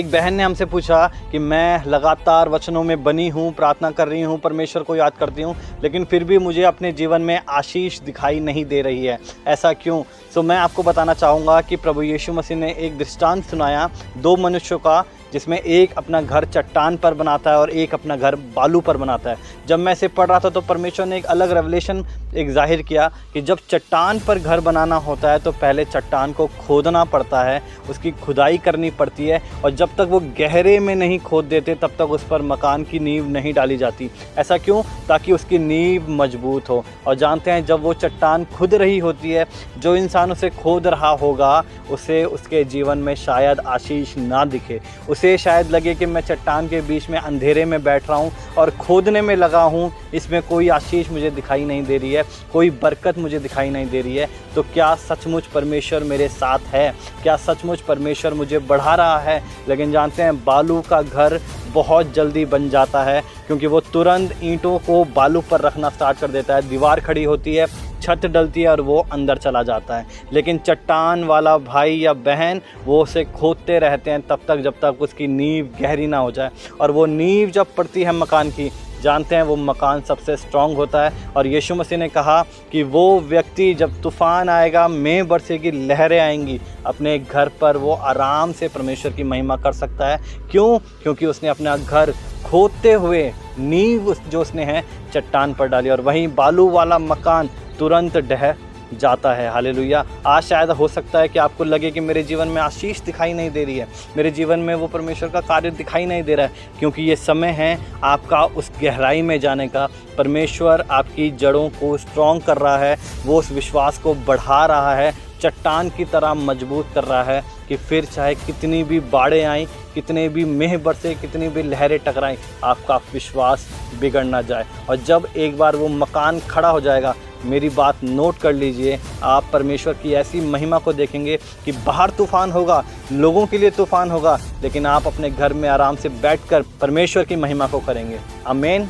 एक बहन ने हमसे पूछा कि मैं लगातार वचनों में बनी हूँ, प्रार्थना कर रही हूँ, परमेश्वर को याद करती हूँ, लेकिन फिर भी मुझे अपने जीवन में आशीष दिखाई नहीं दे रही है, ऐसा क्यों? तो मैं आपको बताना चाहूँगा कि प्रभु यीशु मसीह ने एक दृष्टांत सुनाया दो मनुष्यों का, जिसमें एक अपना घर चट्टान पर बनाता है और एक अपना घर बालू पर बनाता है। जब मैं इसे पढ़ रहा था तो परमेश्वर ने एक अलग रेवलेशन एक जाहिर किया कि जब चट्टान पर घर बनाना होता है तो पहले चट्टान को खोदना पड़ता है, उसकी खुदाई करनी पड़ती है, और जब तक वो गहरे में नहीं खोद देते तब तक उस पर मकान की नींव नहीं डाली जाती। ऐसा क्यों? ताकि उसकी नींव मजबूत हो। और जानते हैं, जब वो चट्टान खुद रही होती है, जो इंसान उसे खोद रहा होगा उसे उसके जीवन में शायद आशीष ना दिखे। उसे शायद लगे कि मैं चट्टान के बीच में अंधेरे में बैठ रहा हूँ और खोदने में लगा हूँ, इसमें कोई आशीष मुझे दिखाई नहीं दे रही है, कोई बरकत मुझे दिखाई नहीं दे रही है। तो क्या सचमुच परमेश्वर मेरे साथ है? क्या सचमुच परमेश्वर मुझे बढ़ा रहा है? लेकिन जानते हैं, बालू का घर बहुत जल्दी बन जाता है, क्योंकि वो तुरंत ईंटों को बालू पर रखना स्टार्ट कर देता है। दीवार खड़ी होती है, छत डलती है और वो अंदर चला जाता है। लेकिन चट्टान वाला भाई या बहन वो उसे खोदते रहते हैं तब तक जब तक उसकी नींव गहरी ना हो जाए। और वो नींव जब पड़ती है मकान की, जानते हैं, वो मकान सबसे स्ट्रांग होता है। और यीशु मसीह ने कहा कि वो व्यक्ति, जब तूफ़ान आएगा, मेंह बरसेगी, लहरें आएंगी, अपने घर पर वो आराम से परमेश्वर की महिमा कर सकता है। क्यों? क्योंकि उसने अपना घर खोदते हुए नींव जो उसने है चट्टान पर डाली, और वहीं बालू वाला मकान तुरंत ढह जाता है। हालेलुया। आज शायद हो सकता है कि आपको लगे कि मेरे जीवन में आशीष दिखाई नहीं दे रही है, मेरे जीवन में वो परमेश्वर का कार्य दिखाई नहीं दे रहा है, क्योंकि ये समय है आपका उस गहराई में जाने का। परमेश्वर आपकी जड़ों को स्ट्रॉन्ग कर रहा है, वो उस विश्वास को बढ़ा रहा है, चट्टान की तरह मजबूत कर रहा है कि फिर चाहे कितनी भी बाढ़ें आएँ, कितने भी मेंह बरसे, कितनी भी लहरें टकराएं, आपका विश्वास बिगड़ ना जाए। और जब एक बार वो मकान खड़ा हो जाएगा, मेरी बात नोट कर लीजिए, आप परमेश्वर की ऐसी महिमा को देखेंगे कि बाहर तूफ़ान होगा, लोगों के लिए तूफ़ान होगा, लेकिन आप अपने घर में आराम से बैठकर परमेश्वर की महिमा को करेंगे। आमीन।